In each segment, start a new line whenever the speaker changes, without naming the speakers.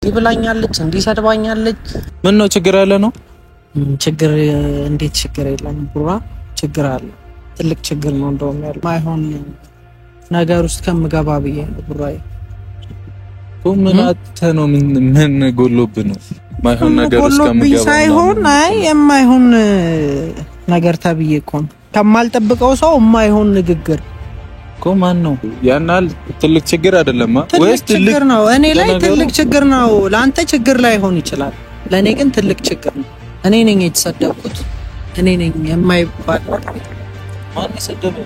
ይብላኛለች እንዲሰድባኛለች
ምን ነው ችግር አለ ነው
ችግር እንዴት ችግር የለም ቡራ ችግር አለ ትልቅ ችግር ነው እንደውም ያለው ማይሆን ነገር ውስጥ ከምገባ ብዬ ቡራዬ
ቁምናተ ነው ምን ጎሎብ ነው ማይሆን ነገር ውስጥ ከምገባ
ሳይሆን አይ የማይሆን ነገር ተብዬ እኮ ነው ከማልጠብቀው ሰው የማይሆን ንግግር
ኮማን ነው ያናል ትልቅ ችግር አይደለም
ወይስ ትልቅ ነው እኔ ላይ ትልቅ ችግር ነው ላንተ ችግር ላይ ሆን ይችላል ለኔ ግን ትልቅ ችግር ነው እኔ ነኝ የተሰደብኩት እኔ ነኝ የማይባል
ማን ይሰደበ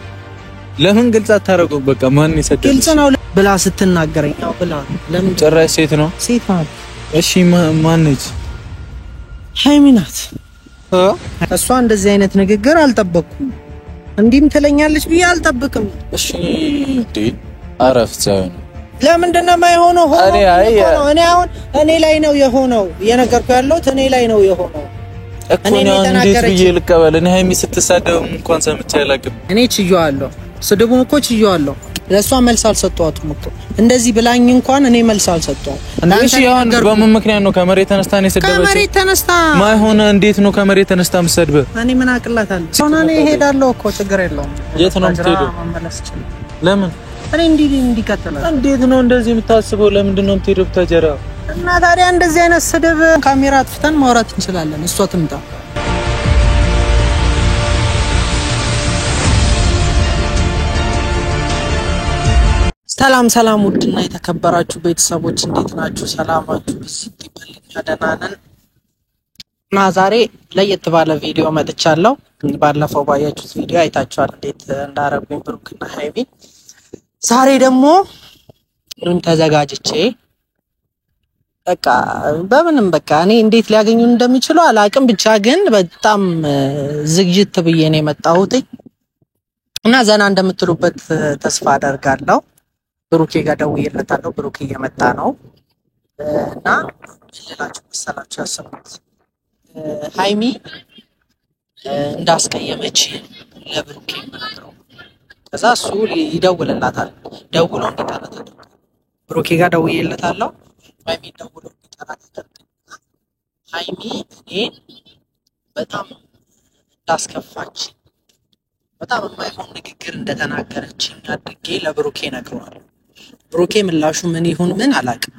ለምን ግልጽ አታረገው በቃ ማን ይሰደበ
ግልጽ ነው ብላ ስትናገረኝ ነው ብላ ለምን
ጭራሽ ሴት ነው
ሴት ናት
እሺ ማን ነች
ሃይሚ ናት እሷ እንደዚህ አይነት ንግግር አልጠበቅኩም እንዲም ትለኛለች ብዬ አልጠብቅም
እሺ እንዴ አረፍት ሳይሆን
ለምንድነው የማይሆነው እኔ አሁን እኔ ላይ ነው የሆነው የነገርኩ ያለው እኔ ላይ ነው የሆነው
እኔ እንዴት ብዬ ልቀበል እኔ ሃይሚ ስትሳደብ እንኳን ሰምቼ አላውቅም
እኔ ችዬዋለሁ ስድቡን እኮ ችዬዋለሁ ለሷ መልስ አልሰጠዋትም እኮ እንደዚህ ብላኝ እንኳን እኔ መልስ አልሰጠዋትም
እሺ ያን በምን ምክንያት ነው ከመሬት ተነስታ ነው የሰደበችው
ከመሬት ተነስታ
ማይሆን እንዴት ነው ከመሬት ተነስታ መስደበ
እኔ ምን አቅላታለሁ ሶናኔ ሄዳለሁ እኮ ችግር የለውም
የት ነው የምትሄደው ለምን
እኔ እንዲቀጥላል
እንዴት ነው እንደዚህ የምታስበው ለምንድን ነው የምትሄደው ተጀራ
እና ታዲያ እንደዚህ አይነት ስድብ ካሜራ አጥፍተን ማውራት እንችላለን እሷ ትምጣ ሰላም ውድና የተከበራችሁ ቤተሰቦች እንዴት ናችሁ ሰላማችሁ ብስጥ ይበልኛ ደህና ነን እና ዛሬ ለየት ባለ ቪዲዮ መጥቻለሁ ባለፈው ባያችሁት ቪዲዮ አይታችኋል እንዴት እንዳረጉኝ ብሩክና ሃይሚ ዛሬ ደግሞ ምን ተዘጋጅቼ በቃ በምንም በቃ እኔ እንዴት ሊያገኙ እንደሚችሉ አላቅም ብቻ ግን በጣም ዝግጅት ብዬ ነው የመጣሁት እና ዘና እንደምትሉበት ተስፋ አደርጋለሁ ብሩኬ ጋር ደውዬለታለሁ ብሩኬ እየመጣ ነው እና ለላችሁ መሰላችሁ ያሰብኩት ሃይሚ እንዳስቀየመች ለብሩኬ ማለት ከዛ እሱ ይደውልላታል ደውሎ እንዲጠራት ብሩኬ ጋር ደውዬለታለሁ ሃይሚ ደውሎ እንዲጠራት ሃይሚ እኔን በጣም እንዳስከፋች በጣም የማይሆን ንግግር እንደተናገረችኝ አድርጌ ለብሩኬ ነግሯለሁ ብሩኬ ምላሹ ምን ይሁን ምን አላቅም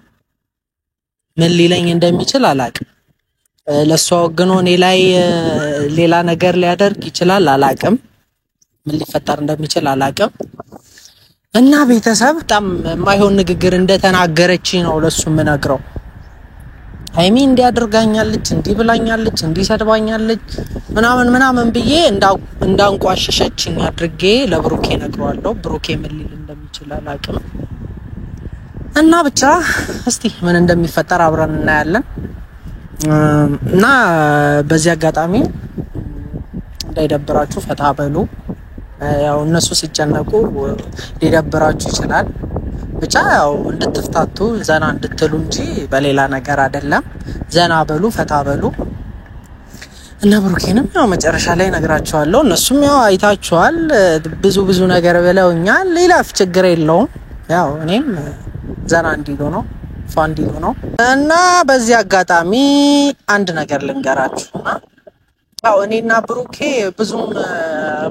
ምን ሊለኝ እንደሚችል አላቅም ለሷ ወግኖ እኔ ላይ ሌላ ነገር ሊያደርግ ይችላል አላቅም ምን ሊፈጠር እንደሚችል አላቅም እና ቤተሰብ በጣም የማይሆን ንግግር እንደተናገረችኝ ነው ለሱ ምነግረው ሃይሚ እንዲያደርጋኛለች እንዲብላኛለች እንዲሰድባኛለች ምናምን ብዬ እንዳንቋሸሸችኝ አድርጌ ለብሩኬ ነግሯለሁ ብሩኬ ምን ሊል እንደሚችል አላቅም እና ብቻ እስቲ ምን እንደሚፈጠር አብረን እናያለን እና በዚህ አጋጣሚ እንዳይደብራችሁ ፈታ በሉ ያው እነሱ ሲጨነቁ ሊደብራችሁ ይችላል ብቻ ያው እንድትፍታቱ ዘና እንድትሉ እንጂ በሌላ ነገር አይደለም ዘና በሉ ፈታ በሉ እና ብሩኬንም ያው መጨረሻ ላይ ነግራቸዋለሁ እነሱም ያው አይታቸዋል ብዙ ነገር ብለውኛል ሌላፍ ችግር የለውም ያው እኔም ዘና እንዲሉ ነው ፋንዲሉ ነው እና በዚህ አጋጣሚ አንድ ነገር ልንገራችሁና ያው እኔና ብሩኬ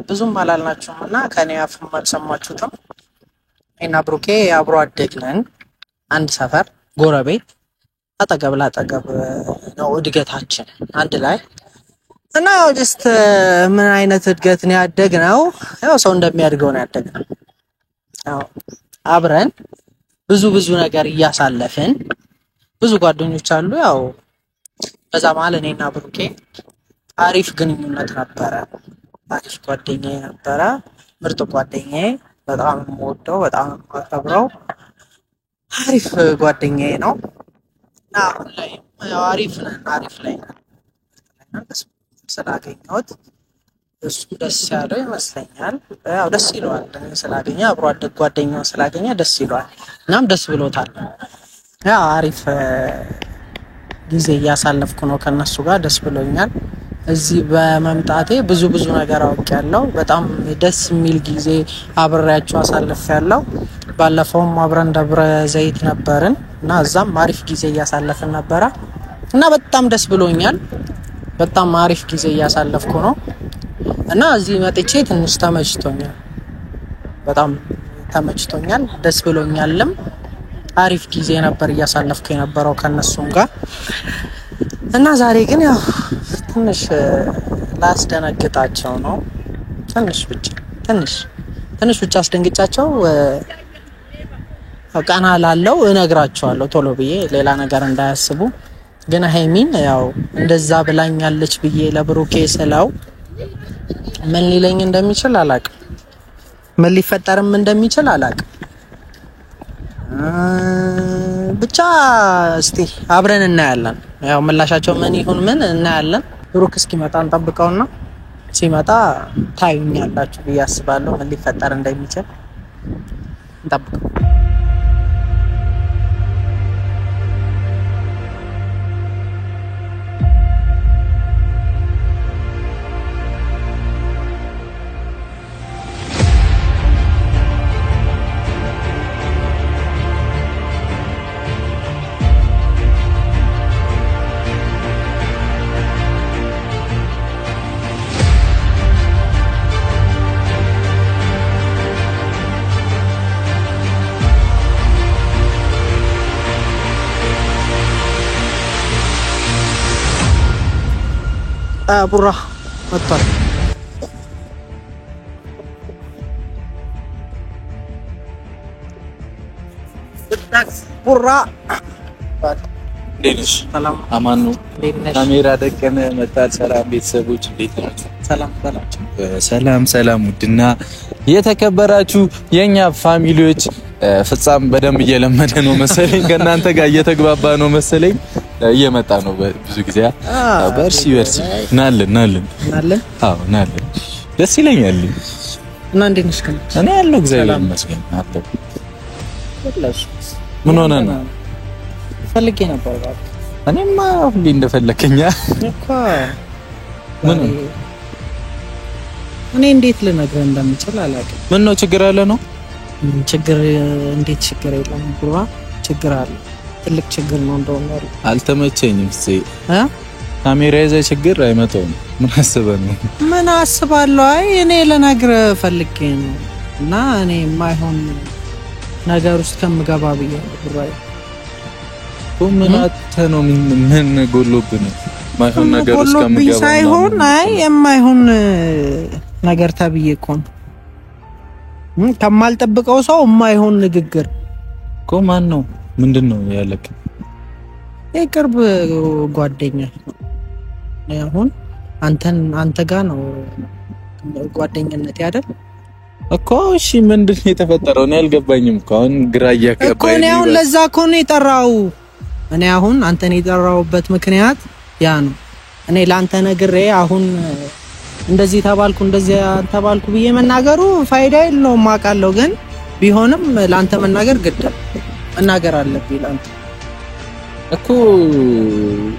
ብዙም አላልናችሁምና ከኔ አፍም አልሰማችሁትም እና ብሩኬ አብሮ አደግነን አንድ ሰፈር ጎረቤት አጠገብ ላጠገብ ነው እድገታችን አንድ ላይ እና ያው ጀስት ምን አይነት እድገት ነው ያደግነው ያው ሰው እንደሚያድገው ነው ያደግነው ያው አብረን ብዙ ነገር እያሳለፈን ብዙ ጓደኞች አሉ ያው በዛ ማለት እኔና ብሩኬ አሪፍ ግንኙነት ነበረ አሪፍ ጓደኛዬ ነበረ ምርጥ ጓደኛዬ በጣም የምወደው በጣም የማከብረው አሪፍ ጓደኛዬ ነው እና አሁን ላይ አሪፍ ላይ ስላገኘሁት እሱ ደስ ያለው ይመስለኛል ያው ደስ ይለዋል ስላገኘ አብሮ አደግ ጓደኛው ስላገኘ ደስ ይለዋል እናም ደስ ብሎታል ያው አሪፍ ጊዜ እያሳለፍኩ ነው ከነሱ ጋር ደስ ብሎኛል እዚህ በመምጣቴ ብዙ ነገር አውቄያለሁ በጣም ደስ የሚል ጊዜ አብሬያቸው አሳልፌያለሁ ባለፈውም አብረን ደብረ ዘይት ነበርን እና እዛም አሪፍ ጊዜ እያሳለፍን ነበረ እና በጣም ደስ ብሎኛል። በጣም አሪፍ ጊዜ እያሳለፍኩ ነው እና እዚህ መጥቼ ትንሽ ተመችቶኛል። በጣም ተመችቶኛል፣ ደስ ብሎኛልም። አሪፍ ጊዜ ነበር እያሳለፍኩ የነበረው ከነሱም ጋር እና ዛሬ ግን ያው ትንሽ ላስደነግጣቸው ነው። ትንሽ ብቻ አስደንግጫቸው ቀና ላለው እነግራቸዋለሁ ቶሎ ብዬ ሌላ ነገር እንዳያስቡ። ግን ሀይሚን ያው እንደዛ ብላኛለች ብዬ ለብሩኬ ስለው ምን ሊለኝ እንደሚችል አላቅም፣ ምን ሊፈጠርም እንደሚችል አላቅም። ብቻ እስቲ አብረን እናያለን። ያው ምላሻቸው ምን ይሁን ምን እናያለን። ብሩክ እስኪመጣ እንጠብቀውና ሲመጣ ታዩኛላችሁ ብዬ አስባለሁ ምን ሊፈጠር እንደሚችል እንጠብቀው። ቡራ መጥቷል። ቡራ
ሌሎች አማኑ ካሜራ ደቀነ መጣል። ሰላም ቤተሰቦች እንዴት ናችሁ? ሰላም ውድና የተከበራችሁ የኛ ፋሚሊዎች ፍጻም በደንብ እየለመደ ነው መሰለኝ፣ ከእናንተ ጋር እየተግባባ ነው መሰለኝ፣ እየመጣ ነው ብዙ ጊዜ። በርሲ ናለን። አዎ ናለን፣ ደስ ይለኛል።
እና እንዴት ነሽ?
እኔ ያለው እግዚአብሔር ይመስገን። አጥቶ ምን ሆነ ነው
ፈልጌ ነበር ባክ።
እኔማ ሁሌ እንደፈለከኛ
እኮ ምን እኔ እንዴት ልነግርህ እንደምችል አላውቅም።
ምን ነው ችግር አለ ነው?
ችግር እንዴት ችግር የለም ቡራ፣ ችግር አለ። ትልቅ ችግር ነው እንደውም ያለው።
አልተመቸኝም። ካሜራ ይዘህ ችግር አይመጣውም። ምን አስበህ ነው?
ምን አስባለሁ? አይ እኔ ልነግርህ ፈልጌ ነው እና እኔ የማይሆን ነገር ውስጥ ከምገባ ብዬ ቡራ።
ምን አጥተህ ነው? ምን ጎሎብህ ነው? ማይሆን ነገር ውስጥ ከምገባ
ሳይሆን አይ የማይሆን ነገር ተብዬ እኮ ነው። ከማልጠብቀው ሰው የማይሆን ንግግር
እኮ። ማን ነው? ምንድነው ያለክ?
የቅርብ ጓደኛ አሁን አንተ ጋር ነው ጓደኝነት ያደል
እኮ። እሺ ምንድነው የተፈጠረው? እኔ አልገባኝም እኮ። አሁን ግራ እያጋባኝ
እኮ ነው። አሁን ለዛ እኮ ነው የጠራው። እኔ አሁን አንተን የጠራውበት ምክንያት ያ ነው። እኔ ላንተ ነግሬ አሁን እንደዚህ ተባልኩ ብዬ መናገሩ ፋይዳ የለውም አውቃለሁ። ግን ቢሆንም ላንተ መናገር ግድ መናገር አለብኝ ላንተ
እኮ።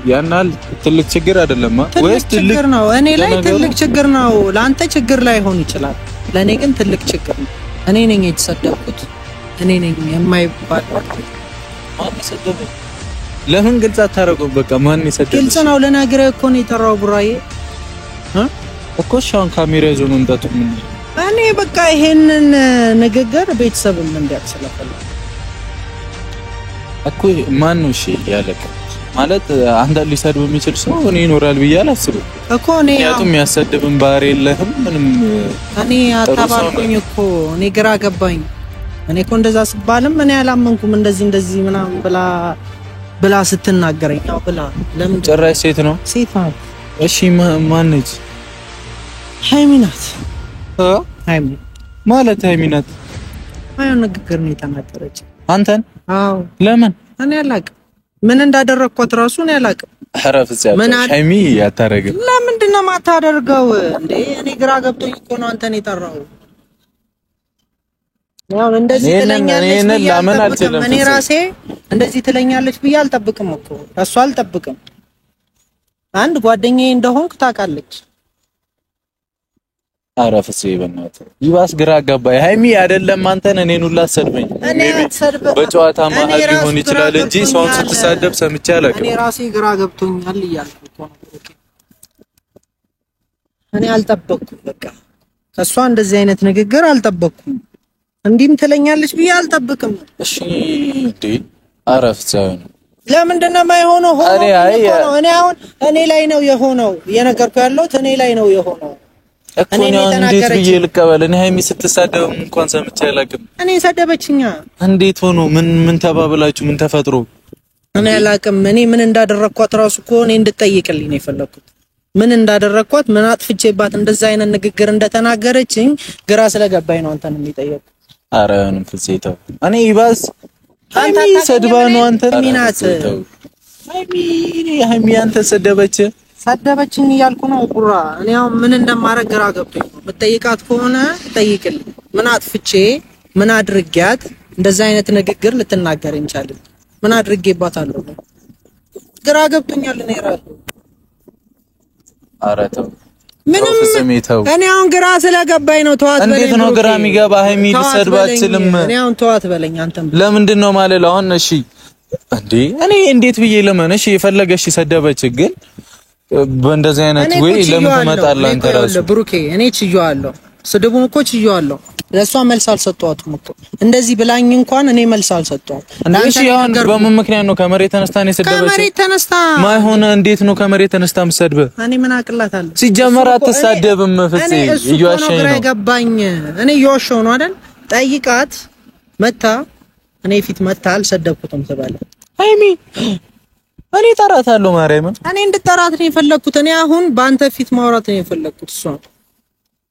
ያናል ትልቅ ችግር አይደለም
ወይስ ችግር ነው? እኔ ላይ ትልቅ ችግር ነው፣ ላንተ ችግር ላይ ሆን ይችላል። ለኔ ግን ትልቅ ችግር ነው። እኔ ነኝ የተሰደብኩት፣ እኔ ነኝ የማይባል
ማን ይሰደብ? ለምን ግልጽ አታረጉም? በቃ ማን ይሰደብ?
ግልጽ ነው ልነግርህ እኮ ነው የጠራው ቡራዬ
እኮ። ሻውን ካሜራ ይዞ መምጣቱ ምን?
እኔ በቃ ይሄንን ንግግር ቤተሰብም እንዲያክሰለፈለ
እኮ። ማን ነው እሺ ያለቀ ማለት አንተ ሊሰድብ የሚችል ሰው እኔ ይኖራል ብዬ አላስብም
እኮ። እኔ
ያቱም ያሰድብም ባህሪ የለህም ምንም።
እኔ አታባልኩኝ እኮ። እኔ ግራ ገባኝ። እኔ እኮ እንደዛ ስባልም እኔ አላመንኩም። እንደዚህ ምናምን ብላ ስትናገረኝ ነው ብላ። ለምን
ጭራሽ ሴት ነው?
ሴት ናት።
እሺ ማን ነች?
ሃይሚ ናት። ሃይሚ
ማለት ሃይሚ ናት።
አይሆን ንግግር ነው የተናገረች
አንተን?
አዎ።
ለምን?
እኔ አላውቅም ምን እንዳደረግኳት ራሱ እኔ አላውቅም።
አረፍጽ ያለች ሃይሚ ያታረገ።
ለምንድን ነው የማታደርገው እንዴ? እኔ ግራ ገብቶኝ እኮ ነው አንተን የጠራው። ያው እንደዚህ ትለኛለች ብዬ እኔ ራሴ እንደዚህ ትለኛለች ብዬ አልጠብቅም እኮ። እሷ አልጠብቅም። አንድ ጓደኛዬ እንደሆንክ ታውቃለች።
ኧረ ፍፄ በእናትህ ይባስ ግራ አጋባኝ። ሃይሚ አይደለም አንተን እኔን ሁላ ሰድበኝ። በጨዋታ መሀል ሊሆን ይችላል እንጂ ሰውን ስትሳደብ ሰምቼ አላውቅም።
እኔ ራሴ ግራ ገብቶኛል እያልኩ እኮ ነው። እኔ አልጠበቅኩም። በቃ ከሷ እንደዚህ አይነት ንግግር አልጠበቅኩም። እንዲህም ትለኛለች ብዬ አልጠብቅም።
እሺ እንዴ ኧረ ፍፄ
ለምንድን ነው የማይሆነው? እኔ አሁን እኔ ላይ ነው የሆነው። እየነገርኩ ያለሁት እኔ ላይ ነው የሆነው
እኮ ነው። እንዴት ብዬ ልቀበል? እኔ ሃይሚ ስትሳደብ እንኳን ሰምቼ አላውቅም።
እኔ ሰደበችኛ።
እንዴት ሆኖ ምን ተባብላችሁ ምን ተፈጥሮ?
እኔ አላውቅም። እኔ ምን እንዳደረኳት ራሱ እኮ እኔ እንድጠይቅልኝ ነው የፈለኩት። ምን እንዳደረኳት ምን አጥፍቼባት እንደዛ አይነት ንግግር እንደተናገረችኝ ግራ ስለገባኝ ነው አንተን የሚጠየቅ።
ኧረ ምንም ፍፄ ተው። እኔ ይባስ ሃይሚ ሰድባ ነው አንተን
ሚናት
ሃይሚ አንተ ሰደበችኝ እያልኩ ነው ቁራ። እኔ አሁን ምን እንደማረግ ግራ ገብቶኝ ነው። የምጠይቃት ከሆነ ጠይቅልኝ። ምን አጥፍቼ ምን አድርጊያት እንደዛ አይነት ንግግር ልትናገር እንቻለን? ምን አድርጌባታለሁ? ግራ ገብቶኛል እኔ ራሱ። ኧረ ተው ምንም እኔ አሁን ግራ ስለገባኝ ነው። ተዋት በለኝ። እንዴት ነው ግራ የሚገባ? ሃይሚ ልሰድባችልም። እኔ አሁን ተዋት በለኝ። አንተም ለምንድን ነው ማለት አሁን? እሺ እንዴ እኔ እንዴት ብዬ ለምን? እሺ የፈለገሽ ሰደበች፣ ግን በእንደዚህ አይነት ወይ ለምን ትመጣለህ አንተ ራሱ?
ብሩኬ እኔ ችዬዋለሁ፣ ስድቡን እኮ ችዬዋለሁ። ለሷ መልስ አልሰጠኋትም እኮ እንደዚህ ብላኝ እንኳን እኔ መልስ አልሰጠኋትም።
እሺ አሁን በምን ምክንያት ነው ከመሬት ተነስታ ነው የሰደበችው?
ከመሬት ተነስታ
ማይሆን እንዴት ነው ከመሬት ተነስታ የምትሰድበ?
እኔ ምን አቅላታለሁ?
ሲጀመር አትሳደብም ፍፄ። እየዋሸኝ ነው።
ገባኝ። እኔ እየዋሸሁ ነው አይደል? ጠይቃት መታ እኔ ፊት መታ አልሰደብኩትም ትበለ
ሃይሚ እኔ ጠራታለሁ። ማርያምን
እኔ እንድጠራት ነው የፈለኩት። እኔ አሁን በአንተ ፊት ማውራት ነው የፈለኩት። እሷ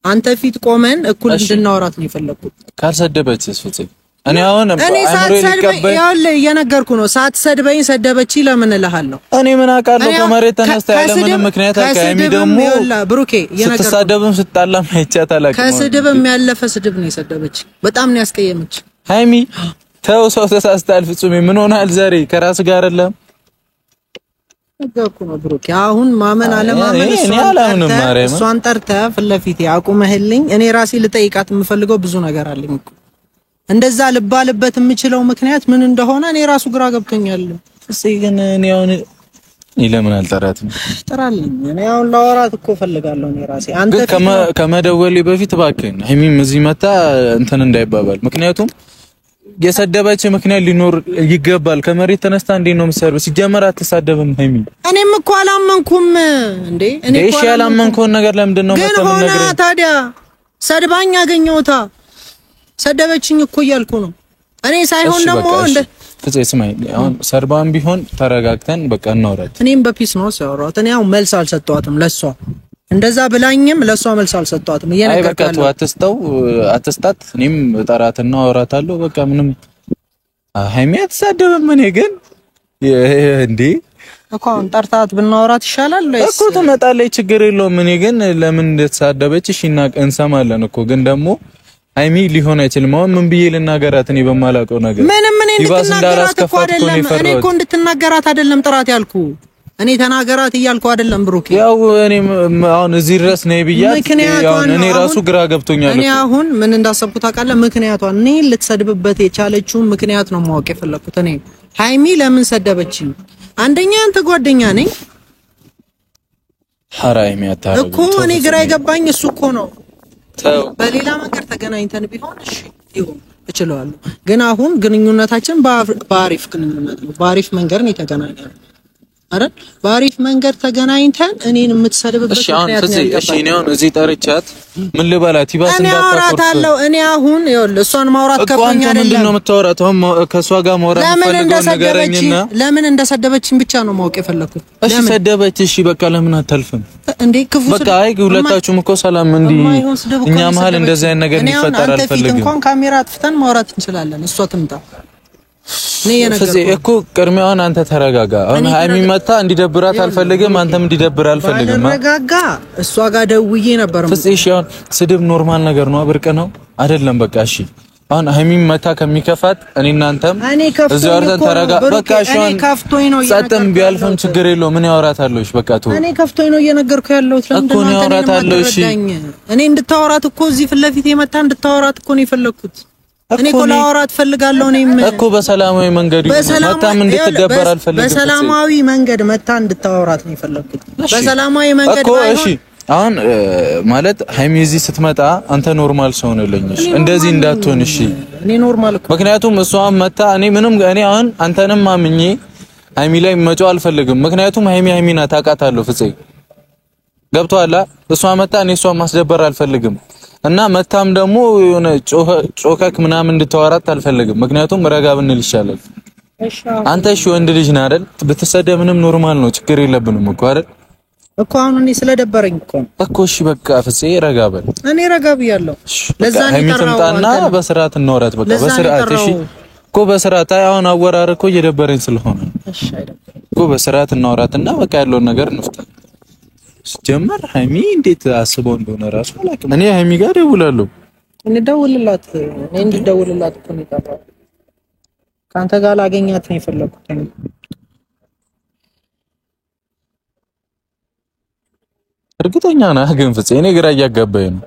አንተ ፊት ቆመን እኩል እንድናወራት ነው የፈለኩት።
ካልሰደበችስ ፍፄ? እኔ አሁን አምሮ ሊቀበል
ያው እየነገርኩ ነው። ሳትሰድበኝ ሰደበች ለምን እልሃለሁ?
እኔ ምን አውቃለሁ? ከመሬት ተነስታ ያለ ምንም ምክንያት አካባቢ ደግሞ
ብሩኬ እየነገርኩ
ስትሳደብም ስትጣላም አይቻት አላውቅም።
ከስድብም ያለፈ ስድብ ነው የሰደበች። በጣም ነው ያስቀየመች።
ሃይሚ ተው፣ ሰው ተሳስታል። ፍጹም ምን ሆናል ዛሬ? ከራስ ጋር አይደለም
ነገርኩ ነው ብሩኬ። አሁን ማመን አለማመን እሷን ጠርተህ ፊት ለፊቴ አቁመህልኝ እኔ ራሴ ልጠይቃት የምፈልገው ብዙ ነገር አለኝ እኮ። እንደዛ ልባልበት የምችለው ምክንያት ምን እንደሆነ እኔ ራሱ ግራ ገብቶኛል።
እሺ ግን እኔ አሁን ለምን አልጠራትም?
ጥራልኝ። እኔ አሁን ላወራት እኮ ፈልጋለሁ እኔ ራሴ። አንተ
ከመደወሌ በፊት እባክህን ሃይሚም እዚህ መታ እንትን እንዳይባባል። ምክንያቱም የሰደበች ምክንያት ሊኖር ይገባል። ከመሬት ተነስታ እንዴት ነው የምትሰድበው? ሲጀመር አትሳደብም ሃይሚ።
እኔም እኮ አላመንኩም እንዴ። እኔ
እኮ ያላመንኩን ነገር ለምንድን ነው
የምትነግረኝ? ታዲያ ሰድባኝ አገኘሁታ። ሰደበችኝ እኮ እያልኩ ነው እኔ ሳይሆን ደግሞ እንደ
ፍፄ ስማኝ፣ አሁን ሰርባም ቢሆን ተረጋግተን በቃ እናውራት።
እኔም በፒስ ነው ሲያወራት። እኔ አሁን መልስ አልሰጠኋትም ለሷ። እንደዛ ብላኝም ለሷ መልስ አልሰጠኋትም።
እየነገርኩህ አትስጣት። እኔም እጠራትና አወራታለሁ። በቃ ምንም ሃይሚ አትሳደብም። እኔ ግን እንዴ
እኮ አሁን ጠርታት ብናወራት ይሻላል
እኮ። ትመጣለች፣ ችግር የለውም። እኔ ግን ለምን እንደተሳደበች እሺ እንሰማለን እኮ። ግን ደግሞ ሃይሚ ሊሆን አይችልም። አሁን ምን ብዬ ልናገራት? እኔ በማላውቀው ነገር
ምንም እንድትናገራት እኮ አይደለም። እኔ እኮ እንድትናገራት አይደለም ጥራት ያልኩ። እኔ ተናገራት እያልኩ አይደለም ብሩክ።
ያው እኔ አሁን እዚህ ድረስ ነኝ ብያት፣ ያው እኔ ራሱ ግራ ገብቶኛል።
እኔ አሁን ምን እንዳሰብኩት ታውቃለህ? ምክንያቷን እኔ ልትሰድብበት የቻለችው ምክንያት ነው ማወቅ የፈለኩት። እኔ ሃይሚ ለምን ሰደበችኝ? አንደኛ አንተ ጓደኛ ነኝ
ሃራይሚ አታረግ
እኮ። እኔ ግራ የገባኝ እሱ እኮ ነው። በሌላ መንገድ ተገናኝተን ቢሆን እሺ ይሁን እችላለሁ። ግን አሁን ግንኙነታችን በአሪፍ ግንኙነት ነው። በአሪፍ መንገድ ነው የተገናኘነው አይደል? በአሪፍ መንገድ ተገናኝተን እኔን የምትሰድብበት ምክንያት ነው።
እሺ እኔ አሁን እዚህ ጠርቻት ምን ልበላት? ይባስ
እንዳታቆርጥ እኔ አሁን ይኸውልህ እሷን ማውራት ከፈኛ አይደለም።
ምንድን ነው የምታወራት? ከሷ ጋር ማውራት ፈልገው ነገረኝና
ለምን እንደሰደበችኝ ብቻ ነው ማወቅ የፈለኩት።
እሺ ሰደበች፣ እሺ በቃ ለምን አታልፍም
እንዴ? ክፉ
በቃ አይ ሁለታችሁም እኮ ሰላም እንዲ እኛ መሀል እንደዚህ አይነት ነገር እንዲፈጠር አልፈልግም።
እንኳን ካሜራ አጥፍተን ማውራት እንችላለን። እሷ ትምጣ
እኮ ቅድሚያውን አንተ ተረጋጋ። አሁን ሃይሚ መታ እንዲደብራት አልፈልግም፣ አንተም እንዲደብር አልፈልግም።
ተረጋጋ። እሷ ጋር ደውዬ ነበር።
ፍፄ እሺ፣ አሁን ስድብ ኖርማል ነገር ነው፣ ብርቅ ነው አይደለም? በቃ እሺ አሁን ሀይሚም መታ ከሚከፋት እኔ እናንተም እዛው አርተን ተረጋ በቃ ሻን ጸጥም ቢያልፍም ችግር የለውም ምን ያወራታለሁ እሺ በቃ ተው እኔ ከፍቶኝ ነው እየነገርኩ ያለሁት ለምን ያወራታለሁ እሺ እኔ እንድታወራት እኮ እዚህ ፊት ለፊት የመታ እንድታወራት እኮ ነው የፈለኩት እኔ እኮ ላወራት ፈልጋለሁ እኔም እኮ በሰላማዊ መንገድ መታም እንድትደበር አልፈልግም በሰላማዊ መንገድ መታ እንድታወራት ነው የፈለኩት በሰላማዊ መንገድ እኮ እሺ አሁን ማለት ሀይሚ እዚህ ስትመጣ አንተ ኖርማል ሰው ነህ ለኝሽ እንደዚህ እንዳትሆን እሺ እኔ ኖርማል እኮ ምክንያቱም እሷም መታ እኔ አሁን አንተንም ማምኜ ሀይሚ ላይ መጫው አልፈልግም ምክንያቱም ሀይሚ ናት አውቃታለሁ ፍፄ ገብቶሃል እሷ መታ እኔ እሷን ማስደበር አልፈልግም እና መታም ደግሞ የሆነ ጮከክ ምናምን እንድታወራት አልፈልግም ምክንያቱም ረጋ ብንል ይሻላል አንተ እሺ ወንድ ልጅ ነህ አይደል ብትሰደ ምንም ኖርማል ነው ችግር የለብንም እኮ አይደል እኮ አሁን እኔ ስለደበረኝ እኮ እሺ በቃ ፍፄ ረጋ በል እኔ ረጋ ብያለሁ ለዛ ነው ተራውና በስርዓት እንወራት በቃ በስርዓት እሺ እኮ በስርዓት አሁን አወራር እኮ እየደበረኝ ስለሆነ እሺ አይደል እኮ በስርዓት እናወራትና በቃ ያለውን ነገር እንፍታ ጀመር ሀይሚ እንዴት አስበው እንደሆነ ራሱ አላውቅም እኔ ሀይሚ ጋር ደውላለሁ እኔ እንድደውልላት እኮ ነው የጠራው ካንተ ጋር ላገኛት ነው የፈለኩት እርግጠኛ ነህ ግን ፍፄ እኔ ግራ እያጋባኝ ነው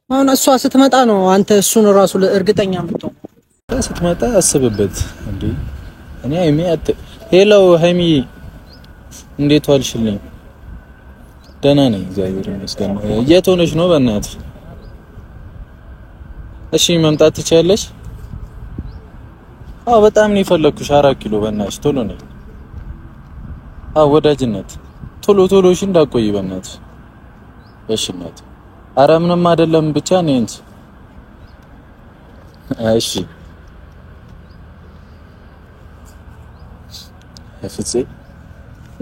አሁን እሷ ስትመጣ ነው አንተ እሱን ራሱ እርግጠኛ የምትሆን ስትመጣ አስብበት እንዴ እኔ ሀይሚ ሄሎ ሀይሚ እንዴት ዋልሽልኝ ደህና ነኝ እግዚአብሔር ይመስገን የት ሆነሽ ነው በእናትሽ እሺ መምጣት ትችያለሽ አዎ በጣም ነው የፈለኩሽ 4 ኪሎ በእናትሽ ቶሎ ነኝ አዎ ወዳጅነት ቶሎ እሺ እንዳቆይ በእናትሽ እሺ እናት ኧረ ምንም አይደለም ብቻ ነኝ እንጂ እሺ ፍፄ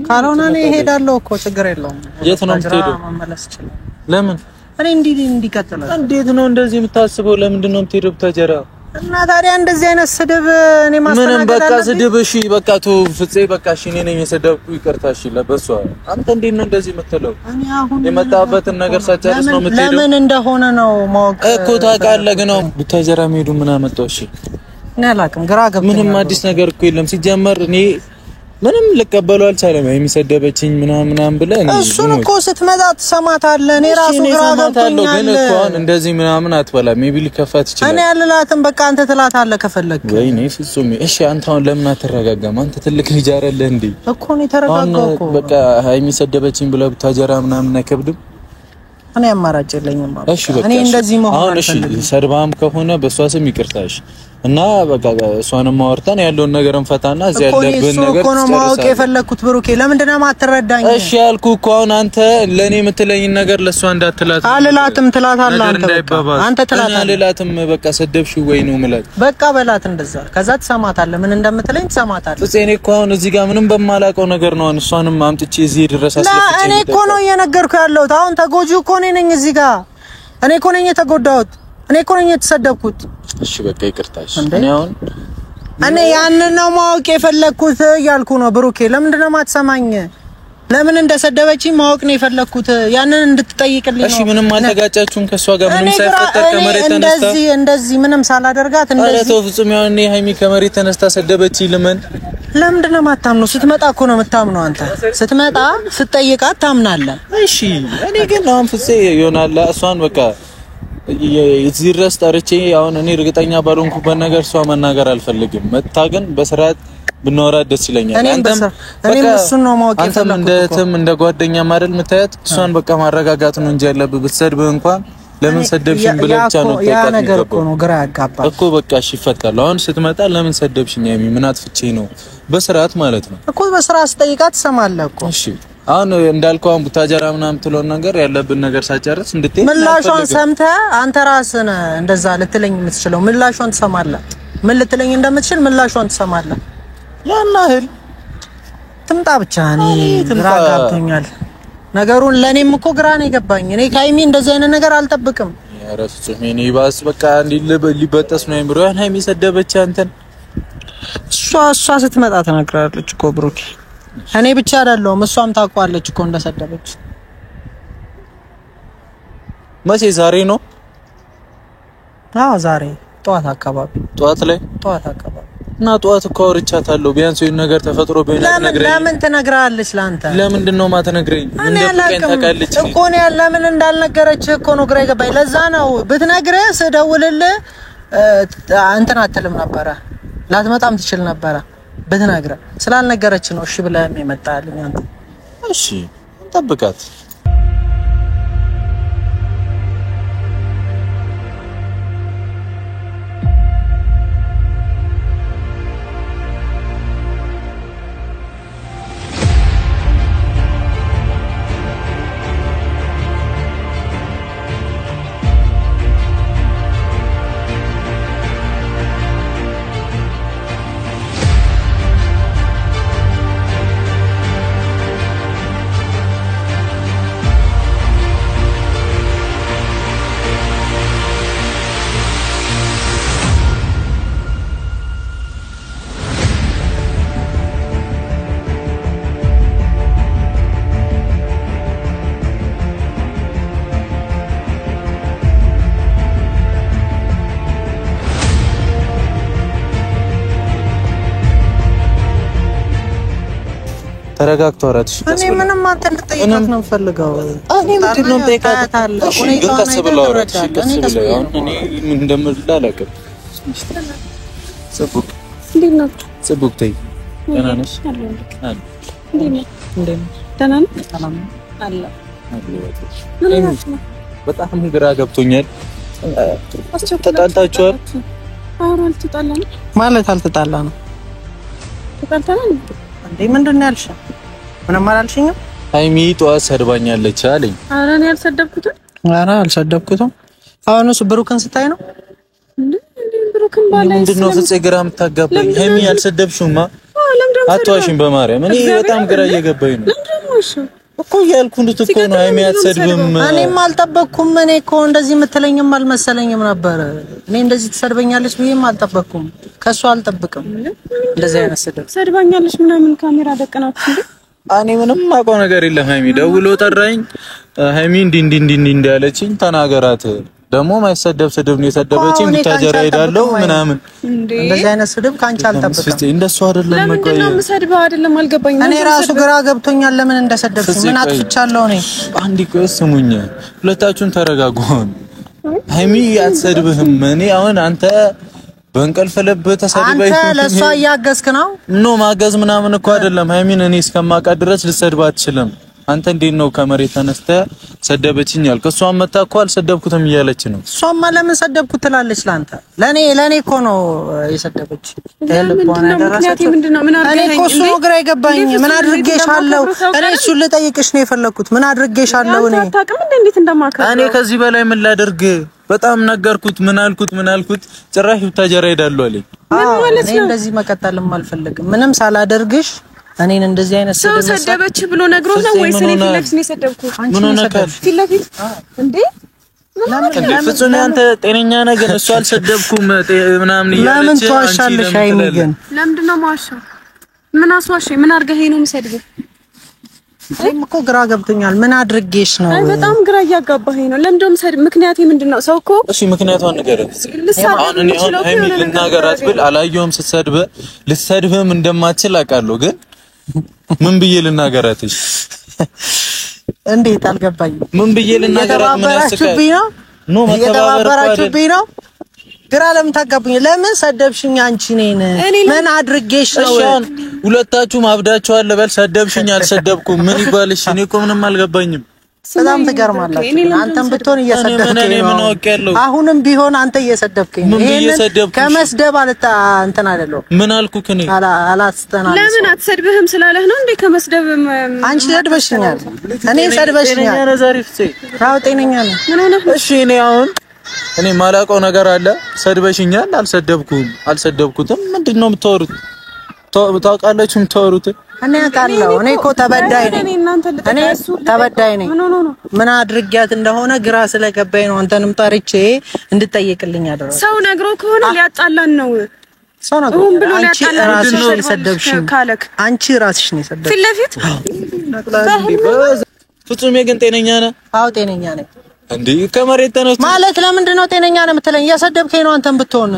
ካልሆነ እኔ እሄዳለሁ እኮ ችግር የለውም የት ነው የምትሄደው መመለስ ይችላል ለምን እኔ እንዲቀጥል እንዴት ነው እንደዚህ የምታስበው ለምንድን ነው የምትሄደው ተጀራ እና ታዲያ እንደዚህ አይነት ስድብ እኔ ማስተናገድ ምንም በቃ ስድብ እሺ በቃ ተው ፍፄ በቃ እሺ እኔ ነኝ የሰደብኩ ይቅርታ እሺ ለበሷ አንተ እንዴት ነው እንደዚህ የምትለው እኔ አሁን የመጣበትን ነገር ሳጨርስ ነው የምትሄደው ለምን እንደሆነ ነው ማወቅ እኮ ታውቃለህ ግን ነው ተጀራ ሄዱ ምን አመጣው እሺ እኔ አላውቅም ግራ ገብቶኛል ምንም አዲስ ነገር እኮ የለም ሲጀመር እኔ ምንም ልቀበለው አልቻለም የሚሰደበችኝ ምናምን ብለህ እሱን እኮ ስትመጣ ትሰማታለህ እኔ ራሱ ግራ ገብቶኛል ግን እኮ እንደዚህ ምናምን አትበላ ሜቢ ሊከፋት ይችላል እኔ አልላትም በቃ አንተ ትላታለህ ከፈለክ ወይኔ ፍጹም እሺ አንተ አሁን ለምን አትረጋጋም አንተ ትልቅ ልጅ አይደለህ እንዴ እኮ ነው ተረጋጋው እኮ በቃ የሚሰደበችኝ ብለህ ብታጀራ ምናምን አይከብድም እኔ አማራጭ የለኝም እኔ እንደዚህ መሆን አልፈልግም ሰድባም ከሆነ በሷ ስም ይቅርታሽ እና በቃ እሷንም ማወርተን ያለውን ነገር እንፈታና እዚህ ያለብን ነገር እኮ ነው ማወቅ የፈለኩት ብሩኬ ለምንድን ነው ማትረዳኝ እሺ ያልኩህ እኮ አሁን አንተ ለኔ የምትለኝ ነገር ለሷ እንዳትላት አልላትም ትላታለህ አንተ ትላታለህ አልላትም በቃ ሰደብሽው ወይ ነው ማለት በቃ በላት እንደዛ ከዛ ትሰማታለህ ምን እንደምትለኝ ትሰማታለህ እኔ እኮ አሁን እዚህ ጋር ምንም በማላውቀው ነገር ነው እሷንም አምጥቼ እዚህ ድረስ አስለፍቼ እኔ እኮ ነው እየነገርኩህ ያለሁት አሁን ተጎጂው እኮ ነኝ እዚህ ጋር እኔ እኮ ነኝ የተጎዳሁት እኔ እኮ ነኝ የተሰደብኩት እሺ በቃ ይቅርታሽ እኔ ያንን ነው ማወቅ የፈለኩት እያልኩ ነው ብሩኬ ለምንድን ነው ማትሰማኝ ለምን እንደሰደበችኝ ማወቅ ነው የፈለኩት ያንን እንድትጠይቅልኝ ነው እሺ ምንም አልተጋጫችሁም ከሷ ጋር ምንም ሳይፈጠር ከመሬት ተነስታ እንደዚህ ምንም ሳላደርጋት እንደዚህ ኧረ ተው ፍጹም ያው እኔ ሀይሚ ከመሬት ተነስታ ሰደበችኝ ለምንድን ነው ማታምነው ስትመጣ እኮ ነው የምታምነው አንተ ስትመጣ ስትጠይቃት ታምናለህ እሺ እኔ ግን አሁን ፍፄ ይሆናል እሷን በቃ እዚህ ድረስ ጠርቼ አሁን እኔ እርግጠኛ ባልሆንኩበት ነገር እሷ መናገር አልፈልግም መታ ግን በስርዓት ብናወራ ደስ ይለኛል እኔም እሱን ነው ማወቅ የፈለኩት አንተ እንደ ጓደኛ ማደል መታየት እሷን በቃ ማረጋጋት ነው እንጂ ያለብህ ብትሰድብህ እንኳን ለምን ሰደብሽኝ ብለህ ብቻ ነው ያ ነገር እኮ ነው ግራ ያጋባል እኮ በቃ እሺ ይፈታል አሁን ስትመጣ ለምን ሰደብሽኝ ሀይሚ ምን አጥፍቼ ነው በስርዓት ማለት ነው እኮ በስርዓት ስጠይቃት ትሰማለህ እኮ እሺ አሁን እንዳልከው አሁን ቡታጀራ ምናምን ትለው ነገር ያለብን ነገር ሳጨርስ እንድትይ ምላሿን ሰምተህ አንተ ራስህ ነህ እንደዛ ልትለኝ የምትችለው ምላሿን ትሰማለህ ምን ልትለኝ እንደምትችል ምላሿን ትሰማለህ ያናህል ትምጣ ብቻ እኔ ግራ ገብቶኛል ነገሩን ለኔም እኮ ግራ ነው የገባኝ እኔ ከሀይሚ እንደዚህ አይነት ነገር አልጠብቅም ያረፍጽም እኔ ባስ በቃ ሊበጠስ ነው አይምሮ ያን ሀይሚ ሰደበች አንተን እሷ ስትመጣ ተናግራለች እኮ ብሩኬ እኔ ብቻ አይደለሁም እሷም ታውቃለች እኮ እንደሰደበች መቼ ዛሬ ነው አዎ ዛሬ
ጠዋት አካባቢ
እና ጠዋት እኮ አውርቻታለሁ። ቢያንስ ይሄን ነገር ተፈጥሮ ቢሆን ነግረኝ።
ለምን ትነግራለች? ላንተ
ለምንድን ነው ማትነግረኝ? እንደፈቀኝ ታውቃለች
እኮ ነው ለምን እንዳልነገረችህ እኮ ነው ግራ ይገባኝ። ለዛ ነው ብትነግርህ ስደውልልህ እንትን አትልም ነበረ፣ ላትመጣም ትችል ነበረ ብትነግርህ። ስላልነገረች ነው እሺ ብለህ የመጣልኝ አንተ።
እሺ ጠብቃት። ተረጋግቶ አራትሽ
እኔ ምንም አንተ ልጠይቃት ነው ፈልገው
እኔ ምንድን ነው ጠይቃት ግን ቀስ ብለው አራትሽ ቀስ ብለው አሁን እኔ ምን እንደምልህ አላውቅም። ጽቡቅ
እንዴት ነው
ጽቡቅ ተይ ደህና ነሽ?
ደህና ነኝ ሰላም አለ
በጣም ግራ ገብቶኛል። ተጣልታችኋል?
አሁን አልተጣላንም
ማለት አልተጣላንም።
ተጣልተናል
እንዴ? ምንድን ነው ያልሽኝ? ምንም አላልሽኝም።
ሃይሚ ጠዋት ሰድባኛለች አለኝ።
ኧረ እኔ አልሰደብኩትም።
ኧረ አልሰደብኩትም። አሁንስ ብሩክን ስታይ ነው
እንዴ? ብሩክን ባላይ
ምንድን ነው ፍፄ ግራ የምታጋባኝ? ሃይሚ አልሰደብሽውማ። አትዋሽኝ በማርያም እኔ በጣም ግራ እየገባኝ ነው እኮ እያልኩ እንድትኮ ነው። ሃይሚ አትሰድብም።
እኔም አልጠበቅኩም። እኔ እኮ እንደዚህ የምትለኝም አልመሰለኝም ነበር። እኔ እንደዚህ ትሰድበኛለች ብዬም አልጠበቅኩም። ከሷ አልጠብቅም እንደዚህ አይነት ስድብ።
ሰድባኛለች ምናምን ካሜራ ደቀናችሁ እንዴ?
እኔ ምንም አውቀው ነገር የለም። ሃይሚ ደውሎ ጠራኝ። ሃይሚ እንዲ ያለችኝ ተናገራት። ደግሞ ማይሰደብ ስድብ ነው የሰደበችኝ። ብታጀራ ሄዳለሁ ምናምን
እንደዚህ አይነት ስድብ ካንቺ አልጠበቅኩም።
እንደሱ አይደለም።
ለምንድን ነው የምሰድበው? አይደለም አልገባኝም።
እኔ ራሱ ግራ ገብቶኛል ለምን እንደሰደብሽ። ምን አጥፍቻለሁ እኔ?
አንዲ ቆይ ስሙኝ፣ ሁለታችሁን ተረጋጉ። ሃይሚ አትሰድብህም። እኔ አሁን አንተ በእንቅልፍ ልብ ተሰድበኝ
አንተ ለሷ እያገዝክ ነው።
ኖ ማገዝ ምናምን እኮ አይደለም። ሃይሚን እኔ እስከማውቃት ድረስ ልሰድብ አትችልም። አንተ እንዴት ነው ከመሬት ተነስተህ ሰደበችኝ ያልክ? እሷን መታ እኮ አልሰደብኩትም እያለች ነው።
እሷማ ለምን ሰደብኩት ትላለች? ላንተ ለኔ እኮ ነው የሰደበች።
ምንድነው ምን አድርገኝ?
እኔ እኮ እሱ ነው ግራ የገባኝ። ምን አድርጌሻለሁ? እኔ እሱን ልጠይቅሽ ነው የፈለኩት። ምን አድርጌሻለሁ? እኔ
አታውቅም እንዴት እንደማከብረው።
እኔ ከዚህ በላይ ምን ላደርግ? በጣም ነገርኩት። ምን አልኩት? ጭራሽ ብታጀራ ሄዳለሁ አለኝ።
ምን ማለት ነው?
እንደዚህ መቀጠልም አልፈልግም። ምንም ሳላደርግሽ እኔን እንደዚህ አይነት
ሰው ሰደበች ብሎ ነግሮ ነው ወይስ እኔ ፊት ለፊት ነው የሰደብኩት?
ምን ሆነካል?
ፊት ለፊት እንዴ?
ፍጹም አንተ ጤነኛ ነህ? ግን እሱ አልሰደብኩም ምናምን እያለች
ለምን ተዋሻለሽ? ሃይሚ ግን
ለምንድን ነው የማዋሻው? ምን አስዋሸኝ? ምን አድርገህ ነው የምሰድብህ?
እኔም እኮ ግራ ገብቶኛል። ምን አድርጌሽ ነው?
አይ በጣም ግራ እያጋባኸኝ ነው። ለምን ደም ሰድ ምክንያቴ ምንድነው? ሰው እኮ
እሺ ምክንያቷን ንገረኝ። አሁን እኔ ሃይሚ ልናገራት ብል አላየሁም ስትሰድብ። ልትሰድብም እንደማትችል አውቃለሁ ግን ምን ብዬ ልናገራትሽ?
እንዴት አልገባኝም።
ምን ብዬ ልናገራት? ምን ያስቀኝ ነው? ኖ
መተባበራችሁብኝ ነው። ግራ ለምን ታጋቡኝ? ለምን ሰደብሽኝ? አንቺ ነኝ ምን አድርጌሽ ነው?
ሁለታችሁም አብዳችኋል ልበል። ሰደብሽኝ አልሰደብኩም ምን ይባልሽ? እኔ እኮ ምንም አልገባኝም።
በጣም ትገርማላችሁ። አንተም ብትሆን እየሰደብከኝ ነው። አሁንም ቢሆን አንተ እየሰደብከኝ ነው። ይሄን ከመስደብ እንትን አይደለም።
ምን አልኩክ? እኔ
አላስተናል።
ለምን አትሰድብህም ስላለህ ነው እንዴ? ከመስደብ
አንቺ ሰድበሽኛል። እኔ ሰድበሽኛል። አዎ ጤነኛ ነው።
ምን ሆነህ?
እሺ እኔ ማላውቀው ነገር አለ። ሰድበሽኛል። አልሰደብኩትም። ምንድነው የምታወሩት? ታውቃላችሁ የምታወሩት?
እኔ አውቃለሁ። እኔ እኮ ተበዳይ ነኝ። ምን አድርጊያት እንደሆነ ግራ ስለገባኝ ነው አንተንም ጠርቼ እንድጠይቅልኝ አደረኩ።
ሰው ነግሮ ከሆነ ሊያጣላን ነው።
ሰው ነግሮ ብሎ ሊያጣላን ነው። አንቺ ራስሽ ነው የሰደብሽው።
ፊት ለፊት
ፍጹም ግን ጤነኛ ነህ?
አዎ ጤነኛ ነኝ።
እንዴ ከመሬት ተነስቶ
ማለት ለምንድን ነው ጤነኛ ነው የምትለኝ? እየሰደብከኝ ነው። አንተም ብትሆን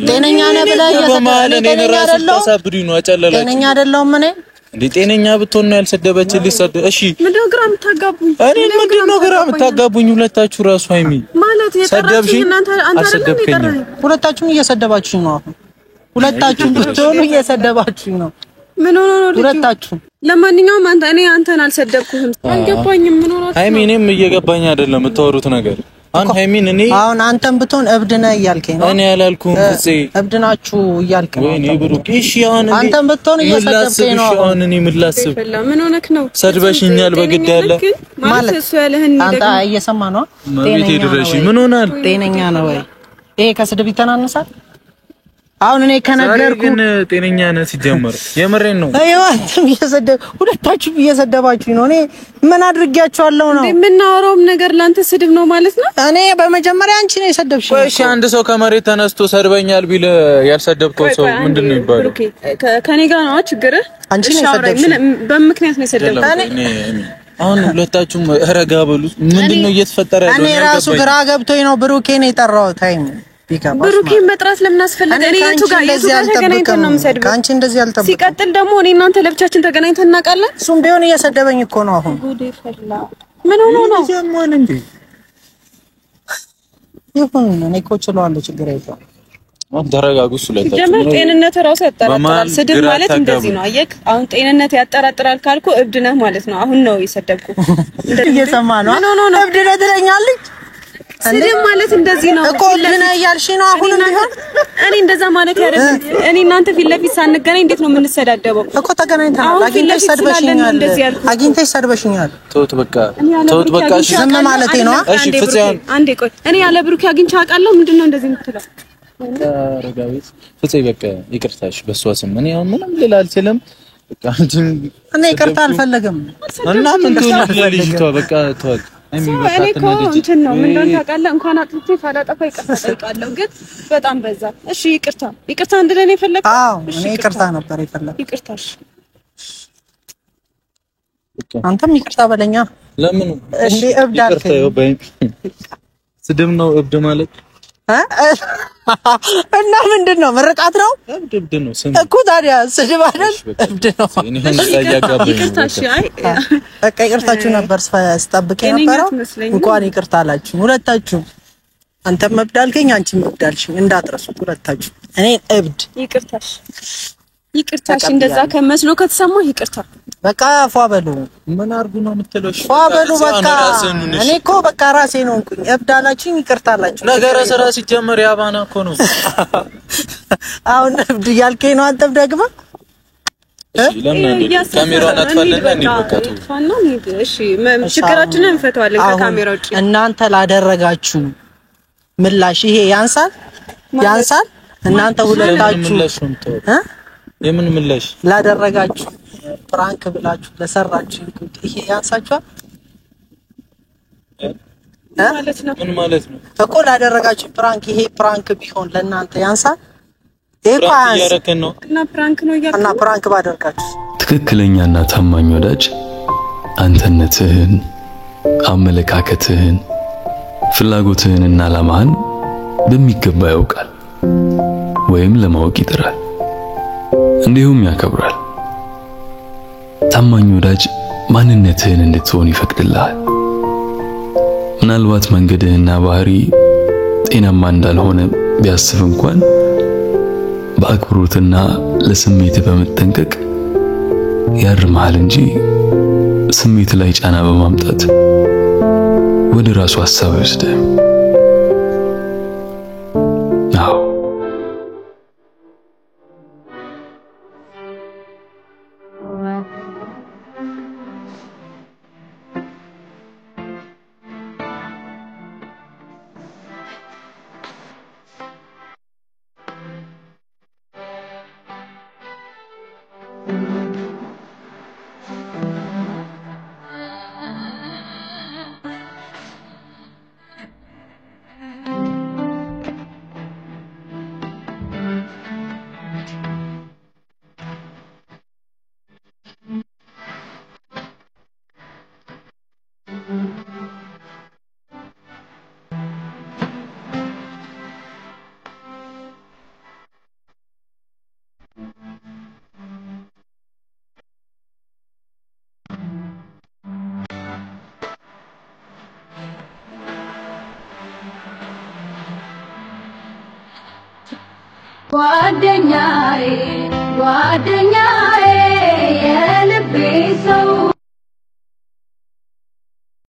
ጤነኛ ነህ ብለህ እየሰደብከኝ ጤነኛ አይደለሁም እኔ።
እንዴ ጤነኛ ብትሆን ነው ያልሰደበችኝ ሊሰደ እሺ
ምንድነው ግራ የምታጋቡኝ?
እኔ ምንድነው ግራ የምታጋቡኝ? ሁለታችሁ ራሱ ሃይሚ
ማለት የጠራችኝ እናንተ አይደለም።
ሁለታችሁም እየሰደባችሁኝ ነው። አሁን ሁለታችሁም ብትሆኑ እየሰደባችሁኝ ነው።
ምን ሆኖ ነው
ሁለታችሁ?
ለማንኛውም አንተን አልሰደብኩህም። አልገባኝም። ምን ሆነ?
ሃይሚ እኔም እየገባኝ አይደለም የምታወሩት ነገር። ሃይሚን እኔ
አሁን አንተም ብትሆን እብድ ነህ እያልከኝ ነው።
እኔ ያላልኩም ፍፄ
እብድ ናችሁ እያልክ ነው።
ወይኔ ብሩክ እሺ አሁን
አንተም ብትሆን እየሰደብከኝ ነው።
አሁን እኔ ምን ላስብ?
ምን ሆነክ ነው?
ሰድበሽኛል በግድ ያለ
ማለት እሱ ያለህን
አንተ እየሰማ ነው።
ምን ሆናል?
ጤነኛ ነው ወይ? ይሄ ከስድብ ይተናነሳል? አሁን እኔ ከነገርኩ
ግን ጤነኛ ነህ ሲጀመር የምሬን ነው።
አንተም ሁለታችሁም እየሰደባችሁኝ ነው። እኔ ምን አድርጌያችኋለሁ ነው?
የምናወራውም ነገር ላንተ ስድብ ነው ማለት ነው?
እኔ በመጀመሪያ አንቺ ነው የሰደብሽኝ።
እሺ አንድ ሰው ከመሬት ተነስቶ ሰድበኛል ቢል ያልሰደብከው ሰው ምንድን ነው ይባላል?
ኦኬ ከኔ ጋር ነው ችግርህ።
አንቺ ነው የሰደብሽኝ።
በምክንያት ነው የሰደብከው።
አሁን ሁለታችሁም ረጋ በሉ። ምንድነው እየተፈጠረ ያለው?
እኔ ራሱ ግራ ገብቶኝ ነው ብሩኬን የጠራሁት። ታይም
ብሩኬን መጥራት ለምን አስፈለገ? እኔ የቱ ጋር ተገናኝተን ነው የምሰድበው?
ካንቺ እንደዚህ አልጠብቅም።
ሲቀጥል ደግሞ እኔ እናንተ ለብቻችን ተገናኝተን እናውቃለን?
እሱም ቢሆን እየሰደበኝ እኮ ነው። አሁን
ምን ሆኖ ነው?
ጀማን እንዴ
ይሁን እኔ እኮ እችላለሁ፣ ችግር የለውም።
አሁን ተረጋጉ። ስለታችሁ
ጀመር ጤንነት ራሱ ያጠራጥራል። ስድብ ማለት እንደዚህ ነው። አየክ አሁን ጤንነት ያጠራጥራል ካልኩ እብድ ነህ ማለት ነው። አሁን ነው የሰደብኩ።
እየሰማ ነው። እብድ ነህ ትለኛለች።
ስድብ ማለት እንደዚህ ነው
እኮ ለና ያልሽ ነው። አሁንም ቢሆን
እኔ እንደዛ ማለት አይደለም። እኔ እናንተ ፊት ለፊት ሳንገናኝ እንዴት ነው የምንሰዳደበው?
እኮ ተገናኝተናል። አግኝተሽ ሰድበሽኛል።
ተውት በቃ
ዝም ማለቴ ነው።
እሺ ፍፄን
አንዴ ቆይ። እኔ ያለ ብሩክ አግኝቼ አውቃለሁ? ምንድነው እንደዚህ የምትለው?
ረጋቤት ፍፄ በቃ ይቅርታሽ በሷ ስም እኔ አሁን ምንም ልል አልችልም። በቃ
እኔ ይቅርታ አልፈለግም
እና ምን ልጅቷ በቃ ተዋት።
እኔ እኮ እንትን ነው ምን እንደሆነ ታውቃለህ? እንኳን አጥፍቼ ሳላጠፋ ይቅርታ ጠይቃለሁ፣ ግን በጣም በዛ። እሺ ይቅርታ እንድለን የፈለግኩት?
አዎ እኔ ይቅርታ ነበር የፈለግኩት።
ይቅርታሽ
አንተም ይቅርታ በለኛ።
ለምን?
እሺ እብድ አልከኝ።
ስድብ ነው እብድ ማለት
እና ምንድን ነው? ምርቃት ነው?
እብድ ነው ስም
እኮ ታዲያ ስድብ አይደል? እብድ ነው።
ይቅርታሽ
በቃ ይቅርታችሁ ነበር ስጠብቅ የነበረው። እንኳን ይቅርታ አላችሁ ሁለታችሁ። አንተም እብድ አልከኝ፣ አንቺም እብድ አልሽኝ። እንዳትረሱት ሁለታችሁ። እኔ እብድ
ይቅርታሽ እንደዛ ከመስሎ ከተሰማ ይቅርታ
በቃ ፏ በሉ።
ምን አርጉ ነው የምትለው?
ፏ በሉ በቃ። እኔ እኮ በቃ ራሴ ነው እንኩኝ። እብድ አላችሁኝ፣ ይቅርታ አላችሁ።
ነገረ ስራ ሲጀመር ያባና እኮ ነው።
አሁን እብድ እያልከኝ ነው አንተም ደግመህ።
ለምን እንዴ ካሜራውን አጥፋለና እንዴ በቃቱ
እሺ ችግራችንን እንፈታዋለን ከካሜራው ውጪ።
እናንተ ላደረጋችሁ ምላሽ ይሄ ያንሳል? እናንተ ሁለታችሁ
የምን ምላሽ
ላደረጋችሁ ፍራንክ ብላችሁ ለሰራችሁ ይሄ ያንሳችኋል
ማለት ነው?
ምን ማለት ነው
እኮ ላደረጋችሁ ፍራንክ ይሄ ፍራንክ ቢሆን ለእናንተ ያንሳል? ይሄ
ያረከን ነው
እና ፍራንክ ነው ያያችሁ
እና ፍራንክ ባደርጋችሁ።
ትክክለኛና ታማኝ ወዳጅ አንተነትህን፣ አመለካከትህን፣ ፍላጎትህንና ዓላማህን በሚገባ ያውቃል ወይም ለማወቅ ይጥራል፣ እንዲሁም ያከብራል። ታማኝ ወዳጅ ማንነትህን እንድትሆን ይፈቅድልሃል። ምናልባት መንገድህና ባህሪ ጤናማ እንዳልሆነ ቢያስብ እንኳን በአክብሮትና ለስሜት በመጠንቀቅ ያርምሃል እንጂ ስሜት ላይ ጫና በማምጣት ወደ ራሱ ሐሳብ ይወስዳል።
ጓደኛዬ ጓደኛዬ